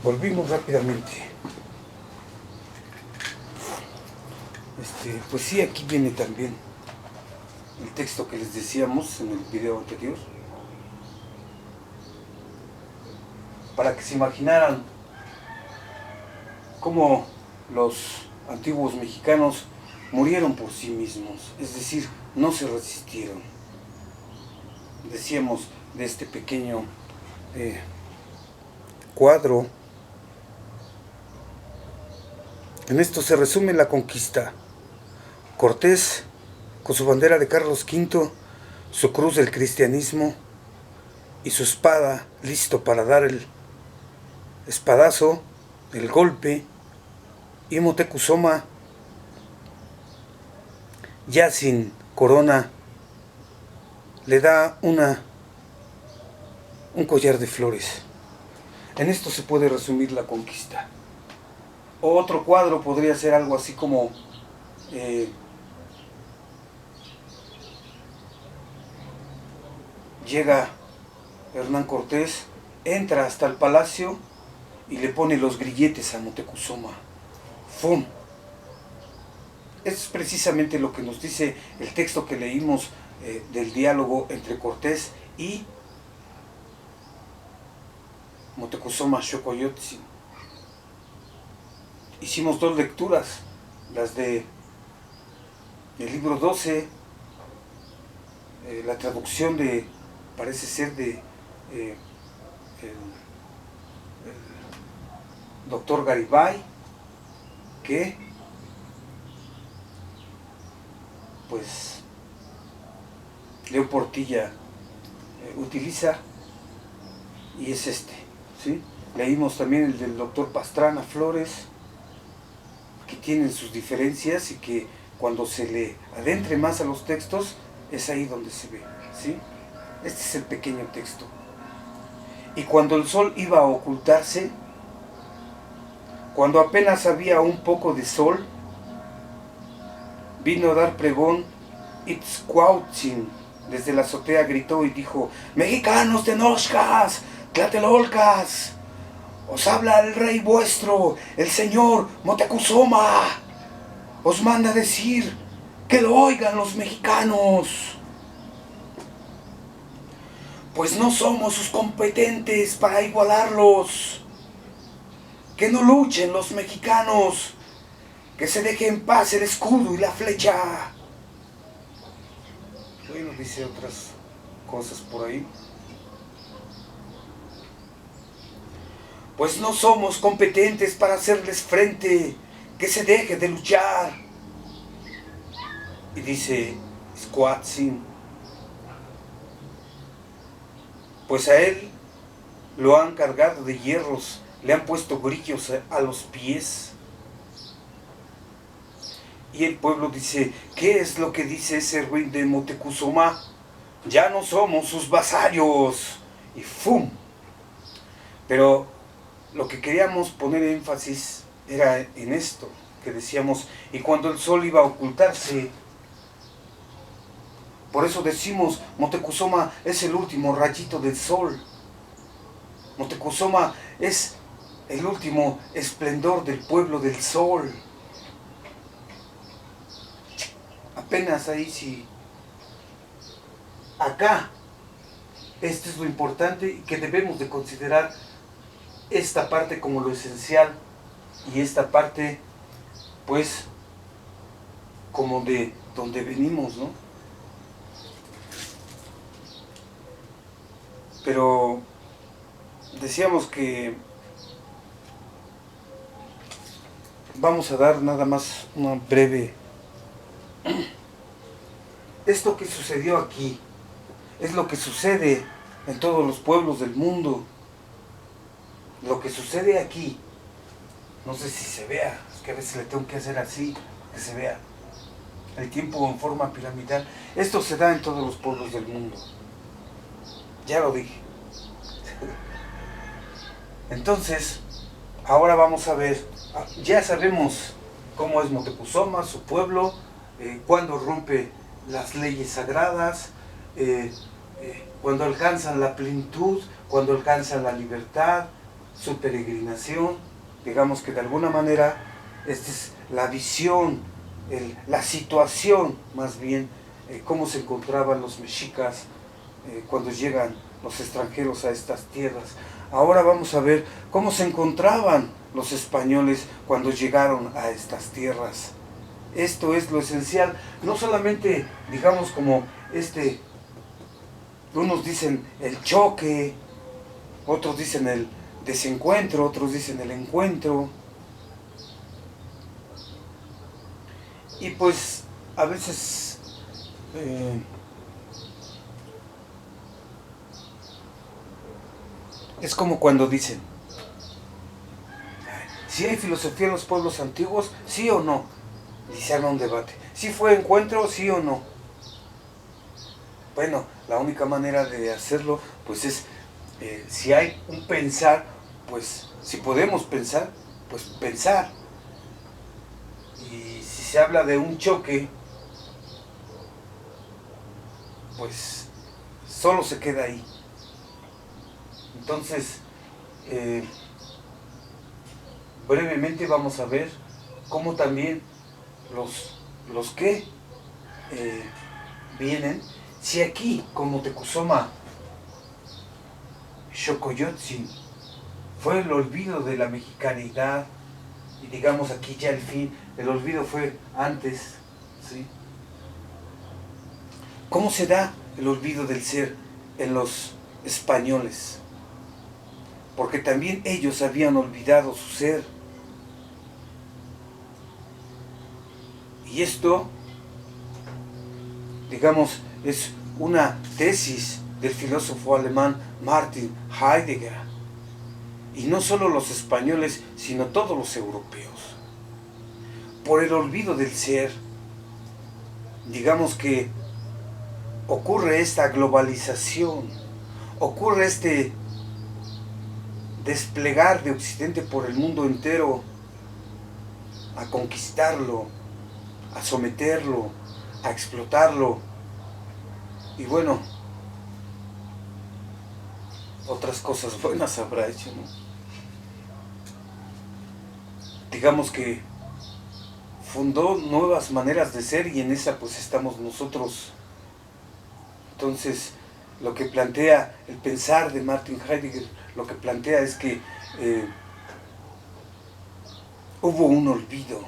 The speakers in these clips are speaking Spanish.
Volvimos rápidamente. Pues sí, aquí viene también el texto que les decíamos en el video anterior, para que se imaginaran cómo los antiguos mexicanos murieron por sí mismos, es decir, no se resistieron. Decíamos de este pequeño cuadro. En esto se resume la conquista. Cortés, con su bandera de Carlos V, su cruz del cristianismo y su espada, listo para dar el espadazo, el golpe, y Moctezuma, ya sin corona, le da un collar de flores. En esto se puede resumir la conquista. Otro cuadro podría ser algo así como llega Hernán Cortés, entra hasta el palacio y le pone los grilletes a Moctezuma. ¡Fum! Eso es precisamente lo que nos dice el texto que leímos del diálogo entre Cortés y Moctezuma Xocoyotzin. Hicimos dos lecturas, las del libro 12, la traducción de, parece ser de el doctor Garibay, que pues Leo Portilla utiliza, y es ¿sí? Leímos también el del doctor Pastrana Flores, que tienen sus diferencias y que cuando se le adentre más a los textos es ahí donde se ve, ¿sí? Este es el pequeño texto. Y cuando el sol iba a ocultarse, cuando apenas había un poco de sol, vino a dar pregón Itzcuautzin. Desde la azotea gritó y dijo: mexicanos, tenochcas, tlatelolcas, os habla el rey vuestro, el señor Moctezuma. Os manda decir que lo oigan los mexicanos, pues no somos sus competentes para igualarlos. Que no luchen los mexicanos, que se deje en paz el escudo y la flecha. Bueno, dice otras cosas por ahí. Pues no somos competentes para hacerles frente, que se deje de luchar. Y dice Squatzin: pues a él lo han cargado de hierros, le han puesto grillos a los pies. Y el pueblo dice: ¿qué es lo que dice ese rey de Moctezuma? Ya no somos sus vasallos. Y ¡fum! Pero lo que queríamos poner énfasis era en esto, que decíamos, y cuando el sol iba a ocultarse. Por eso decimos, Moctezuma es el último rayito del sol. Moctezuma es el último esplendor del pueblo del sol. Apenas ahí sí. Acá, esto es lo importante y que debemos de considerar esta parte como lo esencial y esta parte, pues, como de donde venimos, ¿no? Pero decíamos que vamos a dar nada más una breve. Esto que sucedió aquí es lo que sucede en todos los pueblos del mundo. Lo que sucede aquí, no sé si se vea, es que a veces le tengo que hacer así, que se vea el tiempo en forma piramidal. Esto se da en todos los pueblos del mundo. Ya lo dije. Entonces, ahora vamos a ver, ya sabemos cómo es Moctezuma, su pueblo, cuando rompe las leyes sagradas, cuando alcanzan la plenitud, cuando alcanzan la libertad, su peregrinación, digamos que de alguna manera esta es la visión, la situación más bien, cómo se encontraban los mexicas cuando llegan los extranjeros a estas tierras. Ahora vamos a ver cómo se encontraban los españoles cuando llegaron a estas tierras. Esto es lo esencial, no solamente digamos como unos dicen el choque, otros dicen el desencuentro, otros dicen el encuentro. Y pues a veces es como cuando dicen, si hay filosofía en los pueblos antiguos, sí o no, y se arma un debate. Si fue encuentro, sí o no. Bueno, la única manera de hacerlo, pues es, si hay un pensar, pues si podemos pensar, pues pensar. Y si se habla de un choque, pues solo se queda ahí. Entonces, brevemente vamos a ver cómo también los que vienen, si aquí como Tecuzoma Xocoyotzin fue el olvido de la mexicanidad, y digamos aquí ya el fin, el olvido fue antes, ¿sí? ¿Cómo se da el olvido del ser en los españoles? Porque también ellos habían olvidado su ser. Y esto, digamos, es una tesis del filósofo alemán Martin Heidegger. Y no solo los españoles, sino todos los europeos. Por el olvido del ser, digamos que ocurre esta globalización, ocurre este desplegar de Occidente por el mundo entero, a conquistarlo, a someterlo, a explotarlo. Y bueno, otras cosas buenas habrá hecho, ¿no? Digamos que fundó nuevas maneras de ser y en esa pues estamos nosotros. Entonces, lo que plantea el pensar de Martin Heidegger, lo que plantea es que hubo un olvido.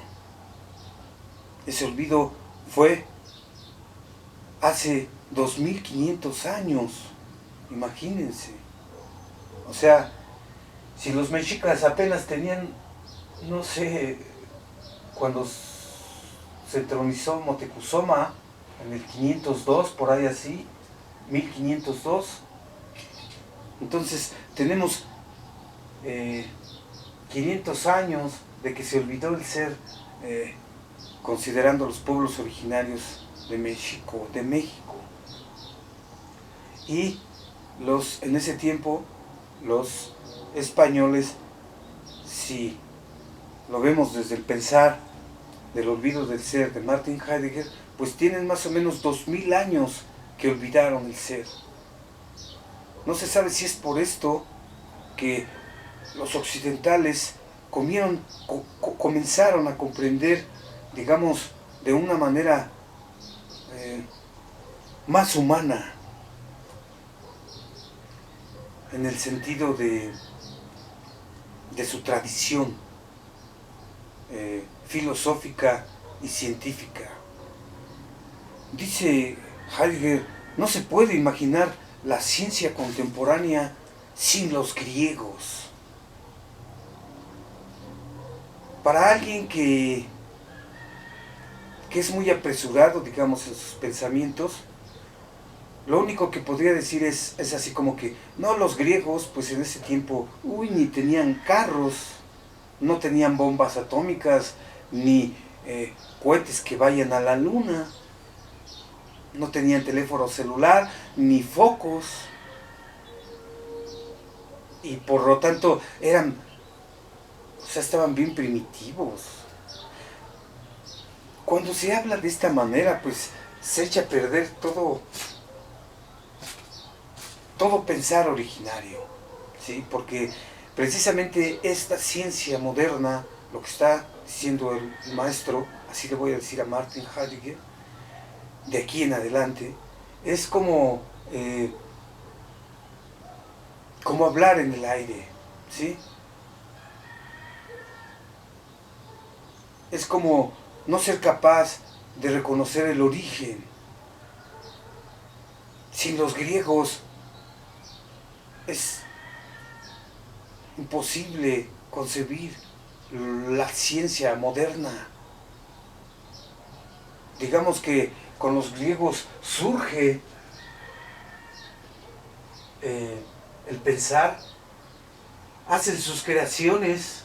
Ese olvido fue hace 2500 años, imagínense. O sea, si los mexicas apenas tenían, no sé, cuando se entronizó Moctezuma en el 502, por ahí así, 1502, entonces tenemos 500 años de que se olvidó el ser, considerando los pueblos originarios de México, y en ese tiempo los españoles, si lo vemos desde el pensar del olvido del ser de Martin Heidegger, pues tienen más o menos 2000 años que olvidaron el ser. No se sabe si es por esto que los occidentales comenzaron a comprender, digamos, de una manera más humana, en el sentido de su tradición filosófica y científica. Dice Heidegger, no se puede imaginar la ciencia contemporánea sin los griegos. Para alguien que es muy apresurado, digamos, en sus pensamientos, lo único que podría decir es así como que, no, los griegos, pues en ese tiempo, ni tenían carros, no tenían bombas atómicas, ni cohetes que vayan a la luna, no tenían teléfono celular, ni focos, y por lo tanto estaban bien primitivos. Cuando se habla de esta manera, pues se echa a perder todo pensar originario, ¿sí? Porque precisamente esta ciencia moderna, lo que está diciendo el maestro, así le voy a decir a Martin Heidegger, de aquí en adelante, es como hablar en el aire, ¿sí? Es como no ser capaz de reconocer el origen. Sin los griegos es imposible concebir la ciencia moderna. Digamos que con los griegos surge el pensar, hacen sus creaciones,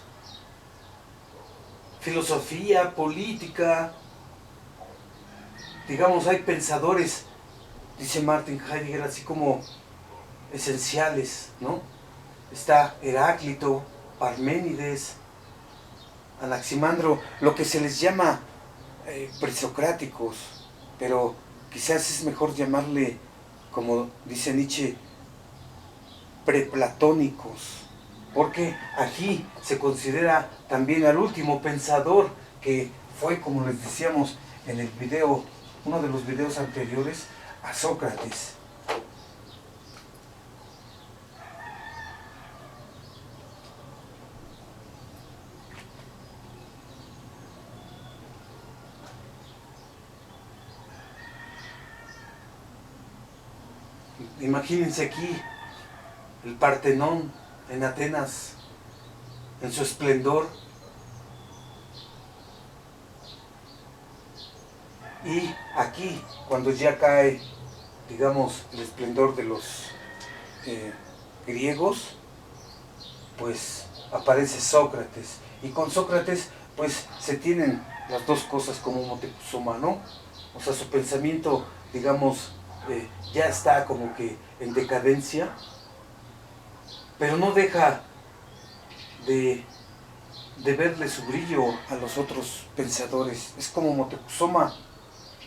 filosofía, política, digamos, hay pensadores, dice Martin Heidegger, así como esenciales, ¿no? Está Heráclito, Parménides, Anaximandro, lo que se les llama presocráticos, pero quizás es mejor llamarle, como dice Nietzsche, preplatónicos, porque aquí se considera también al último pensador, que fue, como les decíamos en el video, uno de los videos anteriores, a Sócrates. Imagínense aquí el Partenón en Atenas, en su esplendor, y aquí, cuando ya cae, digamos, el esplendor de los griegos, pues aparece Sócrates, y con Sócrates pues se tienen las dos cosas como Moctezuma, ¿no? O sea, su pensamiento, digamos, ya está como que en decadencia, pero no deja de verle su brillo a los otros pensadores. Es como Moctezuma,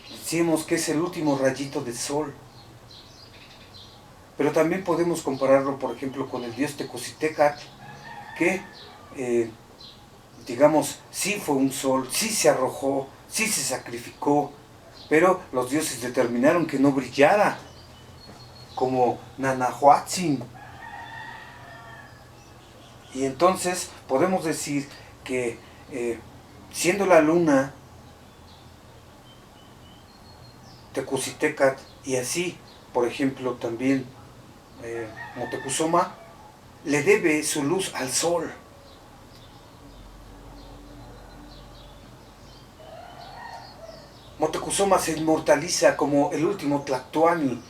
decimos que es el último rayito de sol. Pero también podemos compararlo, por ejemplo, con el dios Tecocitecatl, que, digamos, sí fue un sol, sí se arrojó, sí se sacrificó, pero los dioses determinaron que no brillara, como Nanahuatzin. Y entonces podemos decir que, siendo la luna Tecocitecatl, y así, por ejemplo, también Moctezuma, le debe su luz al sol. Moctezuma se inmortaliza como el último Tlactuani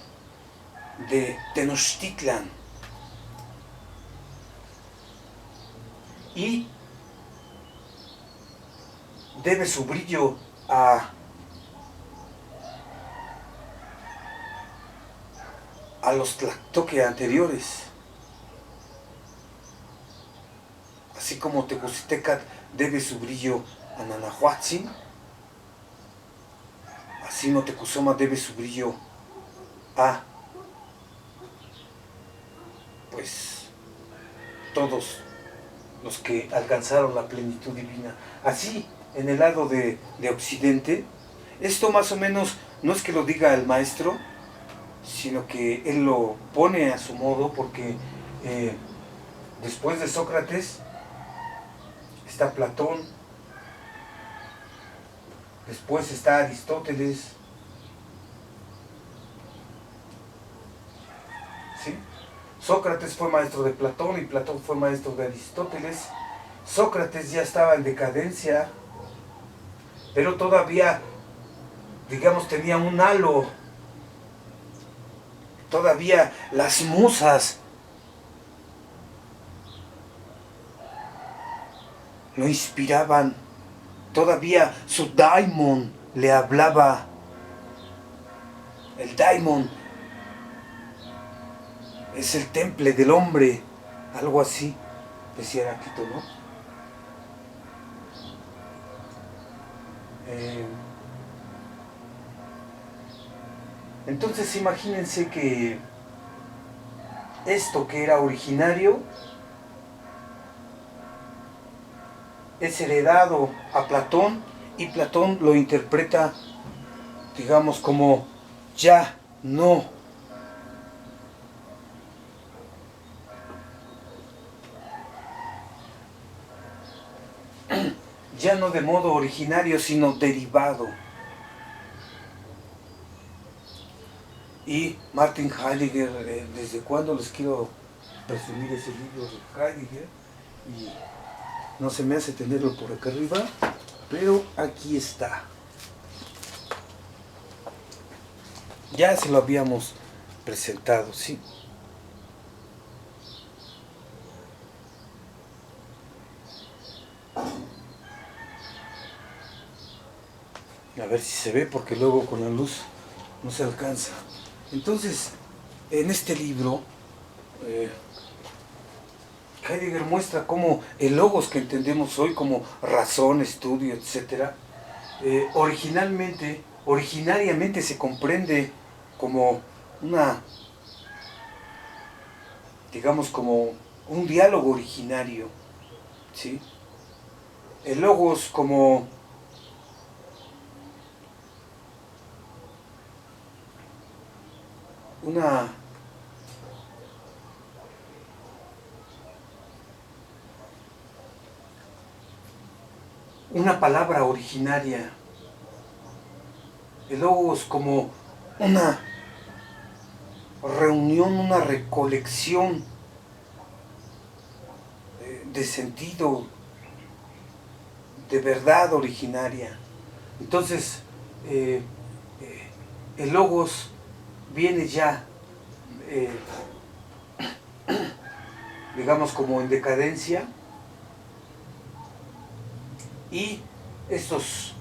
de Tenochtitlan. Y debe su brillo a los Tlactoque anteriores. Así como Tecocitecatl debe su brillo a Nanahuatzin, así Moctezuma debe su brillo a, pues, todos los que alcanzaron la plenitud divina. Así, en el lado de Occidente, esto más o menos no es que lo diga el maestro, sino que él lo pone a su modo, porque después de Sócrates está Platón, después está Aristóteles, ¿sí? Sócrates fue maestro de Platón y Platón fue maestro de Aristóteles. Sócrates ya estaba en decadencia, pero todavía, digamos, tenía un halo. Todavía las musas lo inspiraban. Todavía su daimon le hablaba. El daimon es el temple del hombre, algo así, decía Heráclito, ¿no? Entonces imagínense que esto que era originario es heredado a Platón y Platón lo interpreta, digamos, como ya no de modo originario, sino derivado. Y Martin Heidegger, ¿desde cuándo les quiero presumir ese libro de Heidegger? Y no se me hace tenerlo por acá arriba, pero aquí está. Ya se lo habíamos presentado, sí. A ver si se ve, porque luego con la luz no se alcanza. Entonces, en este libro, Heidegger muestra cómo el logos que entendemos hoy como razón, estudio, etc., originariamente se comprende como digamos, como un diálogo originario, ¿sí? El logos como una palabra originaria. El logos como una reunión, una recolección de sentido, de verdad originaria. Entonces, el logos viene ya, digamos, como en decadencia, y estos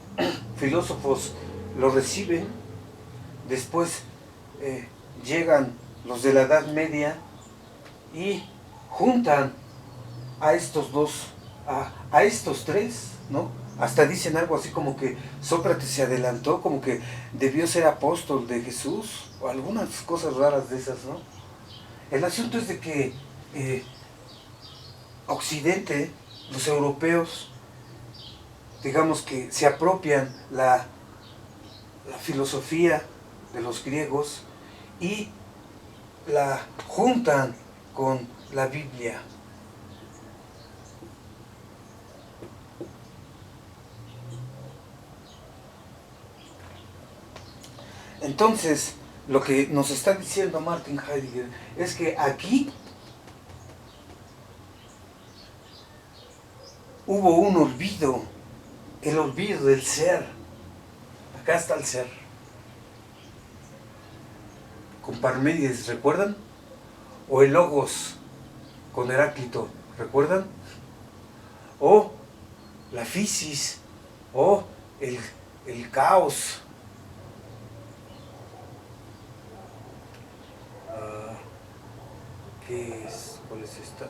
filósofos lo reciben. Después llegan los de la Edad Media y juntan a estos dos, a estos tres, ¿no? Hasta dicen algo así como que Sócrates se adelantó, como que debió ser apóstol de Jesús, o algunas cosas raras de esas, ¿no? El asunto es de que Occidente, los europeos, digamos que se apropian la filosofía de los griegos y la juntan con la Biblia. Entonces, lo que nos está diciendo Martin Heidegger es que aquí hubo un olvido, el olvido del ser. Acá está el ser. Con Parménides, ¿recuerdan? O el logos con Heráclito, ¿recuerdan? O la fisis, o el caos. ¿Qué es? ¿Cuál es esta?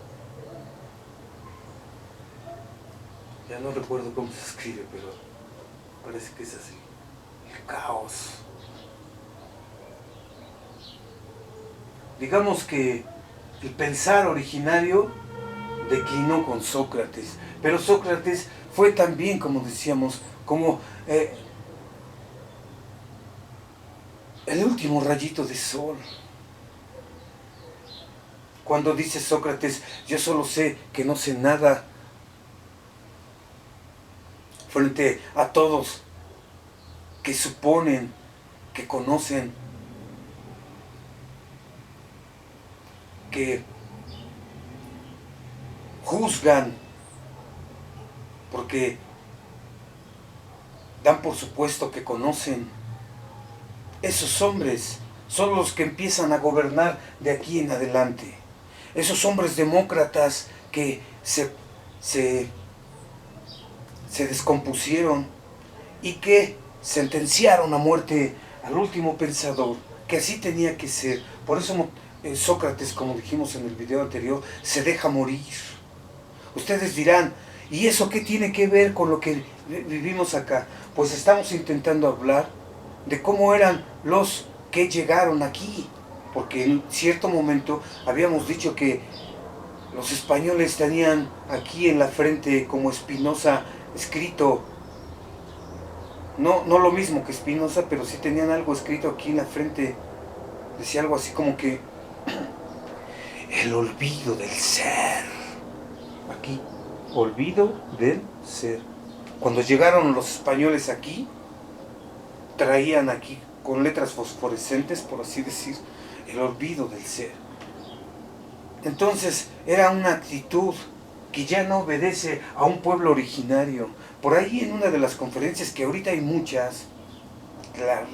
Ya no recuerdo cómo se escribe, pero parece que es así. El caos. Digamos que el pensar originario declinó con Sócrates, pero Sócrates fue también, como decíamos, como el último rayito de sol. Cuando dice Sócrates, yo solo sé que no sé nada, frente a todos que suponen, que conocen, que juzgan, porque dan por supuesto que conocen. Esos hombres son los que empiezan a gobernar de aquí en adelante. Esos hombres demócratas que se descompusieron y que sentenciaron a muerte al último pensador, que así tenía que ser. Por eso Sócrates, como dijimos en el video anterior, se deja morir. Ustedes dirán, ¿y eso qué tiene que ver con lo que vivimos acá? Pues estamos intentando hablar de cómo eran los que llegaron aquí, porque en cierto momento habíamos dicho que Los españoles tenían aquí en la frente como Espinosa escrito, no lo mismo que Espinosa, pero sí tenían algo escrito aquí en la frente. Decía algo así como que el olvido del ser. Aquí, olvido del ser. Cuando llegaron los españoles aquí, traían aquí con letras fosforescentes, por así decir, el olvido del ser. Entonces era una actitud que ya no obedece a un pueblo originario. Por ahí en una de las conferencias, que ahorita hay muchas,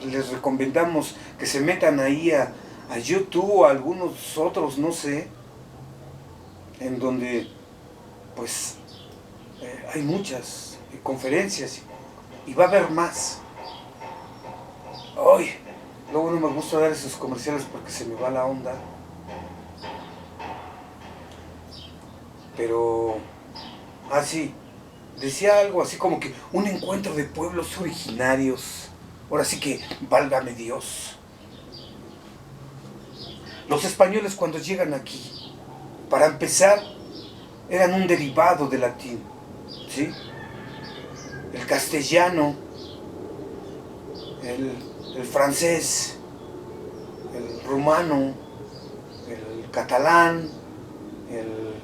les recomendamos que se metan ahí a YouTube o a algunos otros, no sé, en donde pues hay muchas conferencias y va a haber más. Ay, luego no me gusta dar esos comerciales porque se me va la onda. Pero así, decía algo así como que un encuentro de pueblos originarios. Ahora sí que, válgame Dios. Los españoles cuando llegan aquí, para empezar, eran un derivado del latín, ¿sí? El castellano, el francés, el rumano, el catalán, el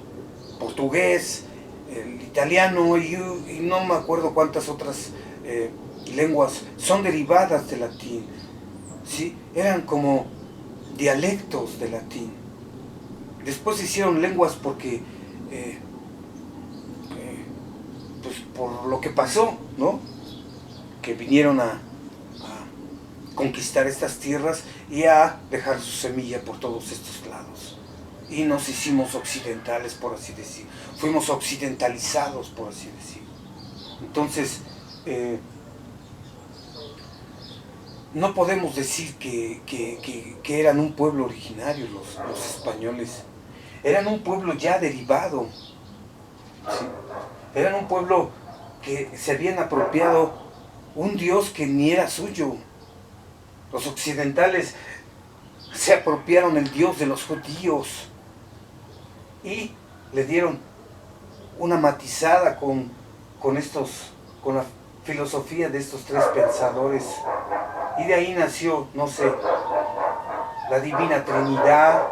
portugués, el italiano y no me acuerdo cuántas otras lenguas son derivadas del latín, ¿sí? Eran como dialectos del latín. Después se hicieron lenguas porque pues por lo que pasó, ¿no? Que vinieron a conquistar estas tierras y a dejar su semilla por todos estos lados. Y nos hicimos occidentales, por así decir. Fuimos occidentalizados, por así decir. Entonces, no podemos decir que eran un pueblo originario los españoles. Eran un pueblo ya derivado, ¿sí? Eran un pueblo que se habían apropiado un Dios que ni era suyo. Los occidentales se apropiaron el Dios de los judíos y le dieron una matizada con la filosofía de estos tres pensadores. Y de ahí nació, no sé, la divina Trinidad,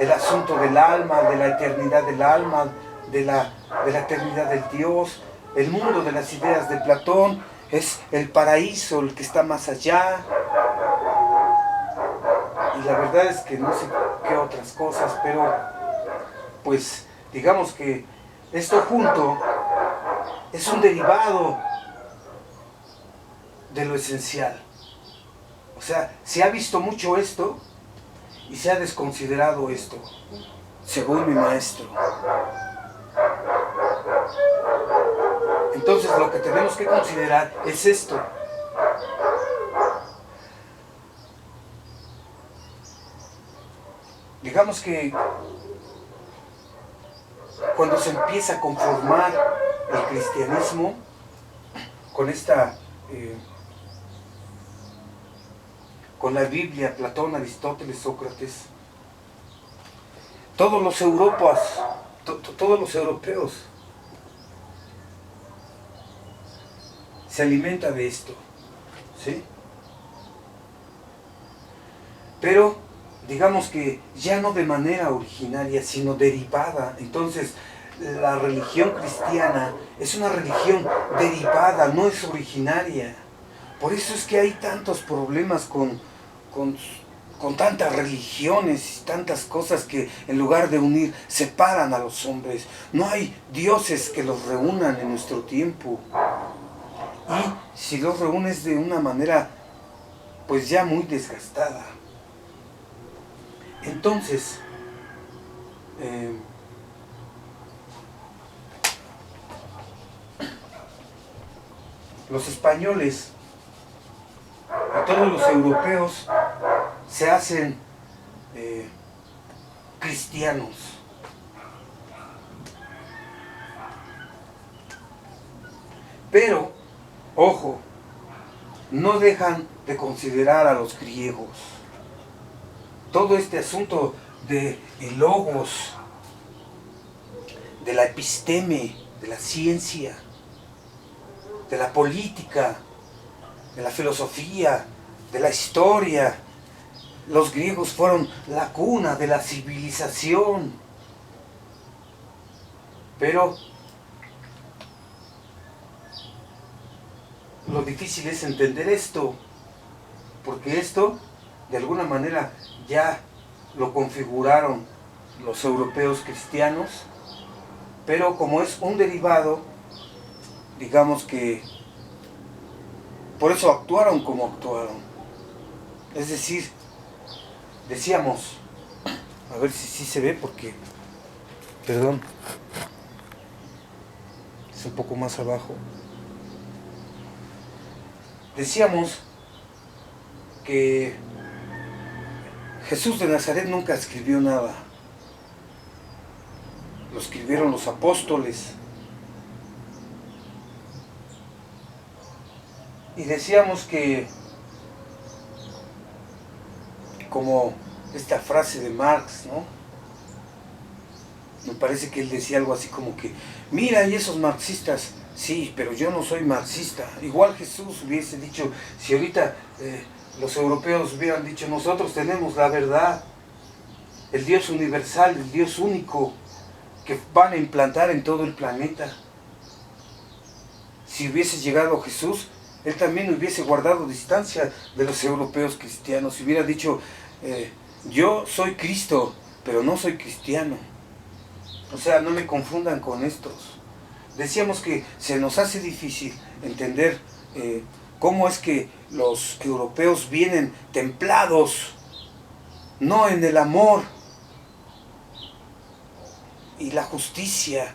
el asunto del alma, de la eternidad del alma, de la eternidad del Dios, el mundo de las ideas de Platón, es el paraíso el que está más allá. Y la verdad es que no sé qué otras cosas, pero pues digamos que esto junto es un derivado de lo esencial. O sea, se ha visto mucho esto y se ha desconsiderado esto, según mi maestro. Entonces lo que tenemos que considerar es esto. Digamos que cuando se empieza a conformar el cristianismo con con la Biblia, Platón, Aristóteles, Sócrates, todos los europeos se alimentan de esto, ¿sí? Pero digamos que ya no de manera originaria, sino derivada. Entonces, la religión cristiana es una religión derivada, no es originaria. Por eso es que hay tantos problemas con tantas religiones y tantas cosas que en lugar de unir, separan a los hombres. No hay dioses que los reúnan en nuestro tiempo. Y si los reúnes de una manera, pues ya muy desgastada. Entonces, los españoles y todos los europeos se hacen cristianos. Pero, ojo, no dejan de considerar a los griegos. Todo este asunto de el logos, de la episteme, de la ciencia, de la política, de la filosofía, de la historia. Los griegos fueron la cuna de la civilización. Pero lo difícil es entender esto, porque esto de alguna manera ya lo configuraron los europeos cristianos, pero como es un derivado, digamos que por eso actuaron como actuaron. Es decir, decíamos, a ver si sí se ve, porque, perdón, es un poco más abajo. Decíamos que Jesús de Nazaret nunca escribió nada. Lo escribieron los apóstoles. Y decíamos que, como esta frase de Marx, ¿no? Me parece que él decía algo así como que, mira, y esos marxistas, sí, pero yo no soy marxista. Igual Jesús hubiese dicho, si ahorita los europeos hubieran dicho, nosotros tenemos la verdad, el Dios universal, el Dios único, que van a implantar en todo el planeta. Si hubiese llegado Jesús, él también hubiese guardado distancia de los europeos cristianos. Si hubiera dicho, yo soy Cristo, pero no soy cristiano. O sea, no me confundan con estos. Decíamos que se nos hace difícil entender cómo es que los europeos vienen templados, no en el amor y la justicia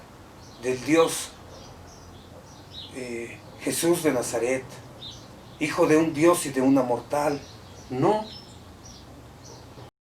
del Dios Jesús de Nazaret, hijo de un Dios y de una mortal. No,